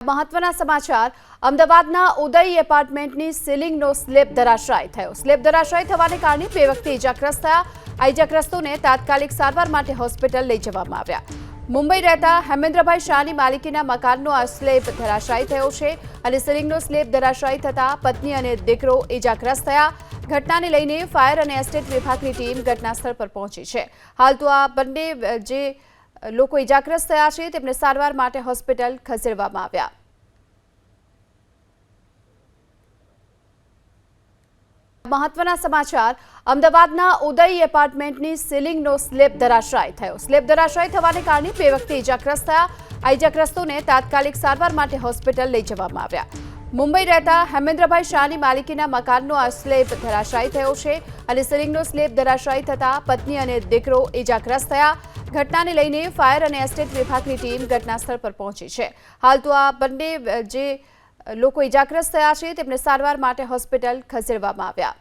મહત્વના સમાચાર અમદાવાદના ઉદય એપાર્ટમેન્ટની સીલિંગનો સ્લેબ ધરાશાયી થયો। સ્લેબ ધરાશાયી થવાને કારણે બે વ્યક્તિ ઇજાગ્રસ્ત થયા। આ ઇજાગ્રસ્તોને તાત્કાલિક સારવાર માટે હોસ્પિટલ લઈ જવામાં આવ્યા। મુંબઈ રહેતા હેમેન્દ્રભાઈ શાહની માલિકીના મકાનનો આ સ્લેબ ધરાશાયી થયો છે અને સીલિંગનો સ્લેબ ધરાશાયી થતા પત્ની અને દીકરો ઇજાગ્રસ્ત થયા। ઘટનાને લઈને ફાયર અને એસ્ટેટ વિભાગની ટીમ ઘટનાસ્થળ પર પહોંચી છે। હાલ તો આ બંને જે લોકો ઇજાગ્રસ્ત થયા છે તેમને સારવાર માટે હોસ્પિટલ ખસેડવામાં આવ્યા। મહત્વના સમાચાર અમદાવાદના ઉદય એપાર્ટમેન્ટની સીલિંગનો સ્લેબ ધરાશાયી થયો। સ્લેબ ધરાશાયી થવાને કારણે બે વ્યક્તિ ઇજાગ્રસ્ત થયા। આ ઇજાગ્રસ્તોને તાત્કાલિક સારવાર માટે હોસ્પિટલ લઈ જવામાં આવ્યા। મુંબઈ રહેતા હેમેન્દ્રભાઈ શાહની માલિકીના મકાનનો આ સ્લેબ ધરાશાયી થયો છે અને સીલિંગનો સ્લેબ ધરાશાયી થતા પત્ની અને દીકરો ઇજાગ્રસ્ત થયા। ઘટનાને લઈને ફાયર અને એસ્ટેટ વિભાગની ટીમ ઘટનાસ્થળ પર પહોંચી છે। હાલ તો આ બંને જે લોકો ઇજાગ્રસ્ત થયા છે તેમને સારવાર માટે હોસ્પિટલ ખસેડવામાં આવ્યા।